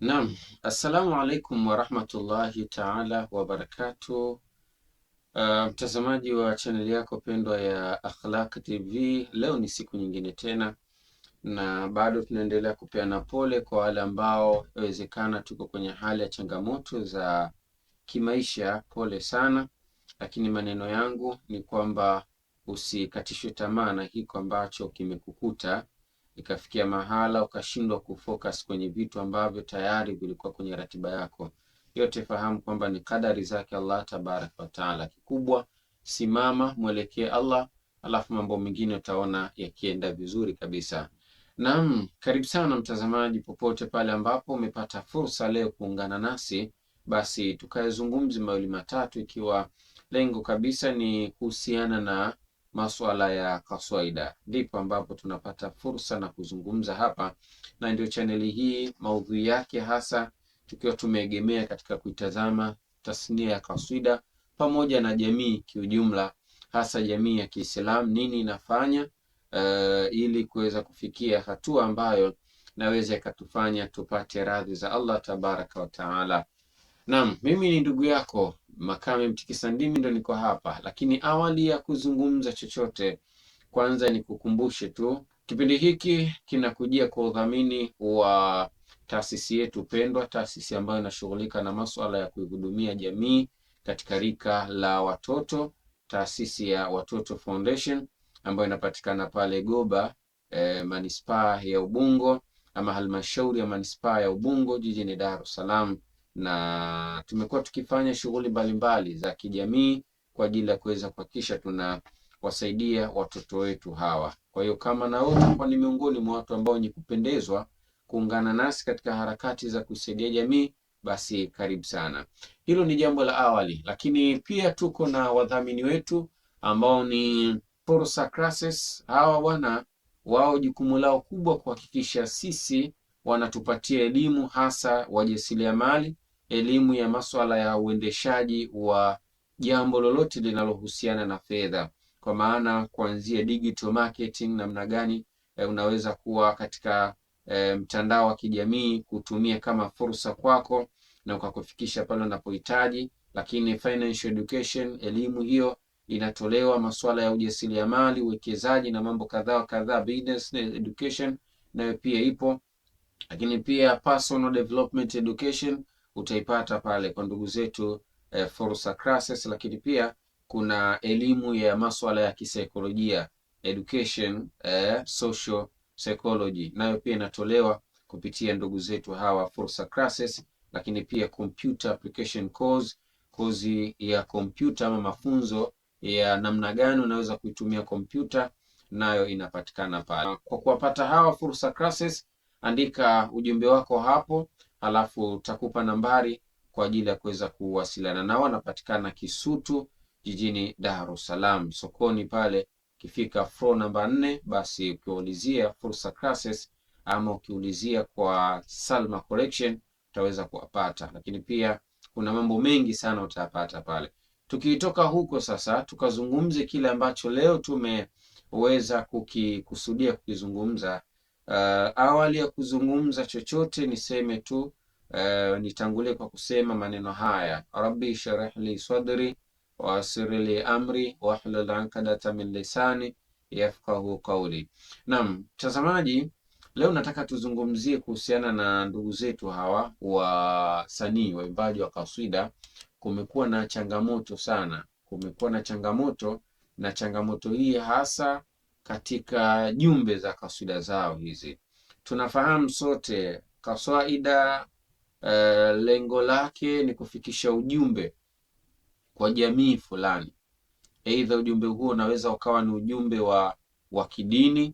Naam, assalamu alaikum warahmatullahi taala wabarakatuh. Mtazamaji wa chaneli yako pendwa ya Akhlaq TV, leo ni siku nyingine tena, na bado tunaendelea kupeana pole kwa wale ambao inawezekana tuko kwenye hali ya changamoto za kimaisha. Pole sana, lakini maneno yangu ni kwamba usikatishwe tamaa na hiko ambacho kimekukuta ikafikia mahala ukashindwa kufocus kwenye vitu ambavyo tayari vilikuwa kwenye ratiba yako. Yote fahamu kwamba ni kadari zake Allah tabaraka wa taala. Kikubwa simama, mwelekee Allah, alafu mambo mengine utaona yakienda vizuri kabisa. Naam, karibu sana mtazamaji, popote pale ambapo umepata fursa leo kuungana nasi, basi tukayazungumzi mawili matatu, ikiwa lengo kabisa ni kuhusiana na masuala ya kaswaida. Ndipo ambapo tunapata fursa na kuzungumza hapa, na ndio chaneli hii maudhui yake hasa tukiwa tumeegemea katika kuitazama tasnia ya kaswida pamoja na jamii kiujumla, hasa jamii ya Kiislamu, nini inafanya ili kuweza kufikia hatua ambayo naweza ikatufanya tupate radhi za Allah tabaraka wa taala. Naam, mimi ni ndugu yako Makame Mtikisa Ndimi, ndo niko hapa. Lakini awali ya kuzungumza chochote, kwanza ni kukumbushe tu kipindi hiki kinakujia kwa udhamini wa taasisi yetu pendwa, taasisi ambayo inashughulika na masuala ya kuihudumia jamii katika rika la watoto, taasisi ya Watoto Foundation ambayo inapatikana pale Goba, manispaa ya Ubungo, ama halmashauri ya manispaa ya Ubungo jijini Dar es Salaam. Na tumekuwa tukifanya shughuli mbalimbali za kijamii kwa ajili ya kuweza kuhakikisha tunawasaidia watoto wetu hawa. Kwa hiyo kama na wewe utakuwa ni miongoni mwa watu ambao ni kupendezwa kuungana nasi katika harakati za kusaidia jamii, basi karibu sana. Hilo ni jambo la awali, lakini pia tuko na wadhamini wetu ambao ni Fursa Classes. Hawa bwana, wao jukumu lao kubwa kuhakikisha sisi wanatupatia elimu, hasa wajasiriamali, elimu ya masuala ya uendeshaji wa jambo lolote linalohusiana na fedha, kwa maana kuanzia digital marketing, namna gani unaweza kuwa katika mtandao wa kijamii kutumia kama fursa kwako na ukakufikisha pale unapohitaji. Lakini financial education, elimu hiyo inatolewa, masuala ya ujasiriamali, uwekezaji na mambo kadhaa kadhaa, business education nayo pia ipo. Lakini pia personal development education utaipata pale kwa ndugu zetu Fursa Classes. Lakini pia kuna elimu ya masuala ya kisaikolojia, education social psychology, nayo pia inatolewa kupitia ndugu zetu hawa Fursa Classes. Lakini pia computer application course, kozi ya kompyuta ama mafunzo ya namna gani unaweza kuitumia kompyuta, nayo inapatikana pale. Kwa kuwapata hawa Fursa Classes, andika ujumbe wako hapo, halafu utakupa nambari kwa ajili ya kuweza kuwasiliana nao. Wanapatikana Kisutu jijini Dar es Salaam, sokoni pale. Ukifika floor namba 4, basi ukiulizia Fursa Classes ama ukiulizia kwa Salma Collection utaweza kuwapata. Lakini pia kuna mambo mengi sana utayapata pale. Tukitoka huko sasa, tukazungumze kile ambacho leo tumeweza kukikusudia kukizungumza. Awali ya kuzungumza chochote niseme tu, nitangulie kwa kusema maneno haya: Rabbi shrah li sadri wa yassir li amri wahlul 'uqdatan min lisani yafqahu qawli. Naam, mtazamaji, leo nataka tuzungumzie kuhusiana na ndugu zetu hawa wasanii waimbaji wa kaswida. Kumekuwa na changamoto sana, kumekuwa na changamoto, na changamoto hii hasa katika jumbe za kaswida zao hizi. Tunafahamu sote kaswaida lengo lake ni kufikisha ujumbe kwa jamii fulani. Aidha ujumbe huo unaweza ukawa ni ujumbe wa kidini,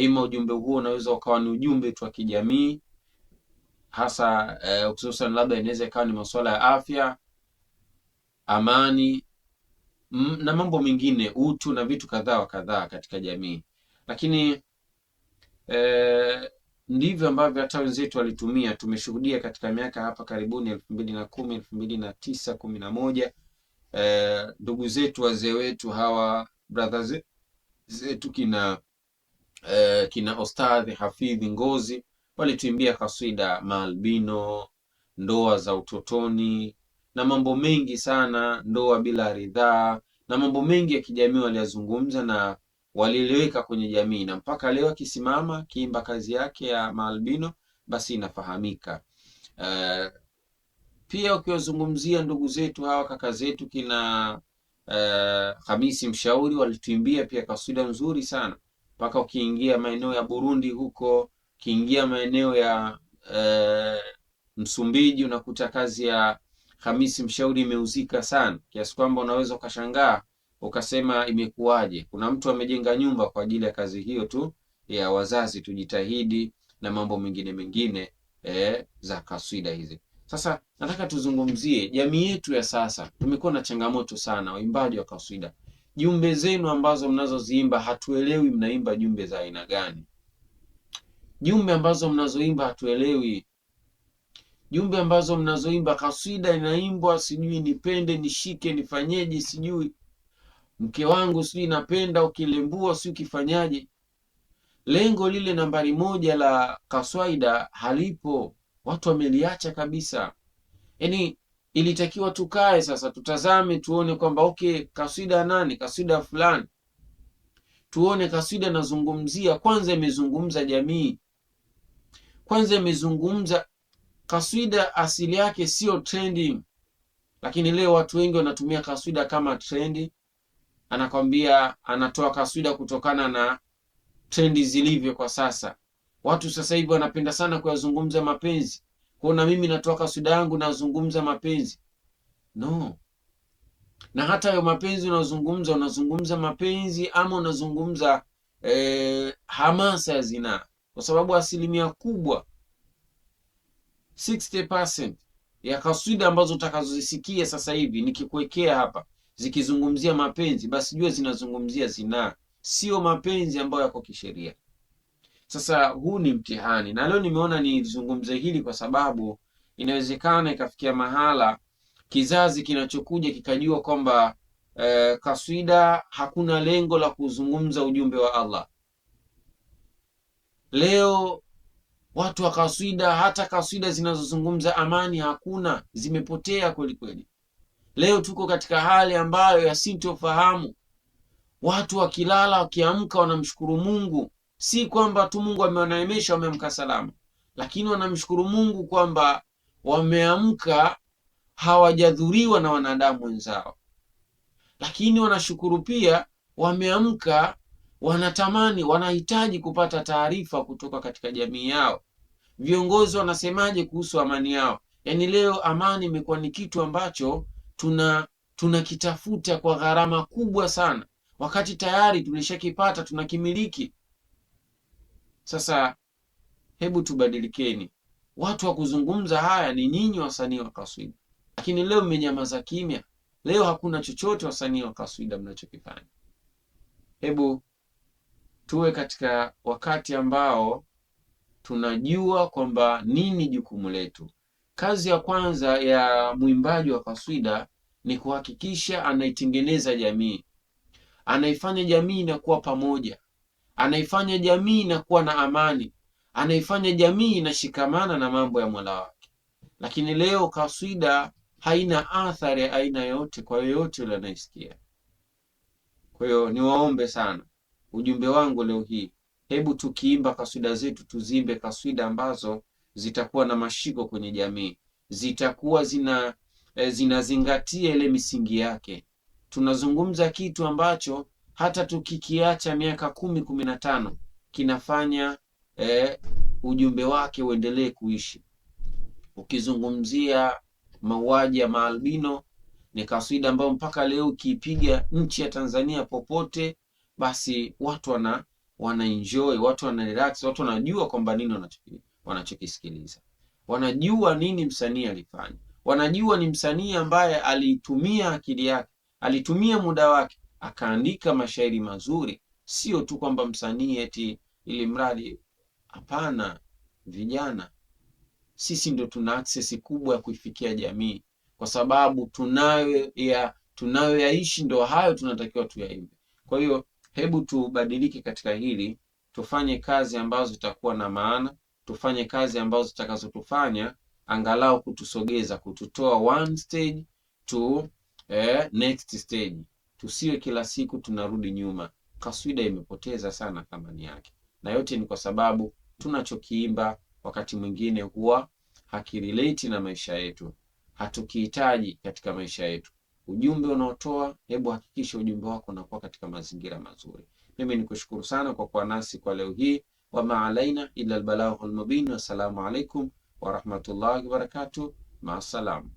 ama ujumbe huo unaweza ukawa ni ujumbe tu wa kijamii, hasa hususan labda inaweza ikawa ni masuala ya afya, amani na mambo mengine, utu na vitu kadhaa wa kadhaa katika jamii. Lakini ndivyo ambavyo hata wenzetu walitumia. Tumeshuhudia katika miaka hapa karibuni 2010, 2009, 11, ndugu zetu, wazee wetu hawa, brothers zetu kina Ustadhi Hafidhi Ngozi walituimbia kaswida maalbino, ndoa za utotoni na mambo mengi sana, ndoa bila ridhaa na mambo mengi ya kijamii waliyazungumza na walieleweka kwenye jamii, na mpaka leo akisimama kiimba kazi yake ya maalbino basi inafahamika. Pia ukiwazungumzia ndugu zetu hawa, kaka zetu kina Hamisi Mshauri, walituimbia pia kaswida nzuri sana, mpaka ukiingia maeneo ya Burundi huko, ukiingia maeneo ya Msumbiji, unakuta kazi ya Hamisi Mshauri imeuzika sana kiasi kwamba unaweza ukashangaa ukasema imekuwaje. Kuna mtu amejenga nyumba kwa ajili ya kazi hiyo tu ya wazazi tujitahidi na mambo mengine za kaswida hizi. Sasa nataka tuzungumzie jamii yetu ya sasa. Tumekuwa na changamoto sana, waimbaji wa kaswida. Jumbe zenu ambazo mnazoziimba hatuelewi mnaimba jumbe za aina gani. Jumbe ambazo mnazoimba hatuelewi. Jumbe ambazo mnazoimba, kaswida inaimbwa sijui nipende, nishike, nifanyeje, sijui mke wangu, sijui napenda, ukilembua, sijui kifanyaje. Lengo lile nambari moja la kaswida halipo. Watu wameliacha kabisa. Yaani ilitakiwa tukae sasa tutazame tuone kwamba okay, kaswida nani, kaswida fulani, tuone kaswida nazungumzia, kwanza imezungumza jamii, kwanza imezungumza kaswida. Asili yake sio trending, lakini leo watu wengi wanatumia kaswida kama trendi. Anakwambia anatoa kaswida kutokana na trendi zilivyo kwa sasa. Watu sasa hivi wanapenda sana kuyazungumza mapenzi, kwa na mimi natoa kaswida yangu nazungumza mapenzi. No. Na hata hayo mapenzi unazungumza mapenzi ama unazungumza hamasa ya zinaa, kwa sababu asilimia kubwa 60% ya kaswida ambazo utakazozisikia sasa hivi nikikuwekea hapa zikizungumzia mapenzi, basi jua zinazungumzia zinaa, sio mapenzi ambayo yako kisheria. Sasa huu ni mtihani, na leo nimeona nizungumze hili kwa sababu inawezekana ikafikia mahala kizazi kinachokuja kikajua kwamba kaswida hakuna lengo la kuzungumza ujumbe wa Allah. Leo watu wa kaswida, hata kaswida zinazozungumza amani hakuna, zimepotea kweli kweli. Leo tuko katika hali ambayo ya sintofahamu. Watu wakilala wakiamka wanamshukuru Mungu, si kwamba tu Mungu amewaneemesha wameamka salama, lakini wanamshukuru Mungu kwamba wameamka hawajadhuriwa na wanadamu wenzao. Lakini wanashukuru pia wameamka, wanatamani, wanahitaji kupata taarifa kutoka katika jamii yao, viongozi wanasemaje kuhusu amani yao. Yaani leo amani imekuwa ni kitu ambacho tunakitafuta kwa gharama kubwa sana, wakati tayari tulishakipata, tunakimiliki. Sasa hebu tubadilikeni. Watu wa kuzungumza haya ni nyinyi wasanii wa kaswida, lakini leo mmenyamaza kimya. Leo hakuna chochote wasanii wa kaswida mnachokifanya. Hebu tuwe katika wakati ambao tunajua kwamba nini jukumu letu. Kazi ya kwanza ya mwimbaji wa kaswida ni kuhakikisha anaitengeneza jamii, anaifanya jamii inakuwa pamoja, anaifanya jamii inakuwa na amani, anaifanya jamii inashikamana na mambo ya Mola wake. Lakini leo kaswida haina athari aina yote kwa yoyote yule anayesikia. Kwa hiyo niwaombe sana, ujumbe wangu leo hii, hebu tukiimba kaswida zetu tuzimbe kaswida ambazo zitakuwa na mashiko kwenye jamii, zitakuwa zinazingatia ile misingi yake. Tunazungumza kitu ambacho hata tukikiacha miaka 10, 15 kinafanya ujumbe wake uendelee kuishi. Ukizungumzia mauaji ya maalbino, ni kaswida ambayo mpaka leo ukiipiga nchi ya Tanzania popote, basi watu wana enjoy, watu wana relax, watu wanajua kwamba nini wanachokisikiliza, wanajua nini msanii alifanya, wanajua ni msanii ambaye alitumia akili yake, alitumia muda wake, akaandika mashairi mazuri. Sio tu kwamba msanii eti ili mradi. Hapana, vijana sisi ndo tuna access kubwa ya kuifikia jamii, kwa sababu tunayoyaishi ndo hayo tunatakiwa tuyaimbe. Kwa hiyo hebu tubadilike katika hili, tufanye kazi ambazo zitakuwa na maana, tufanye kazi ambazo zitakazotufanya angalau kutusogeza, kututoa one stage to next stage. Tusiwe kila siku tunarudi nyuma. Kaswida imepoteza sana thamani yake, na yote ni kwa sababu tunachokiimba wakati mwingine huwa hakirelate na maisha yetu, hatukihitaji katika maisha yetu. Ujumbe unaotoa, hebu hakikisha ujumbe wako unakuwa katika mazingira mazuri. Mimi nikushukuru sana kwa kuwa nasi kwa leo hii. Wama alaina illa albalaghul mubin. Wassalamu alaikum warahmatullahi wabarakatuh. Maasalam.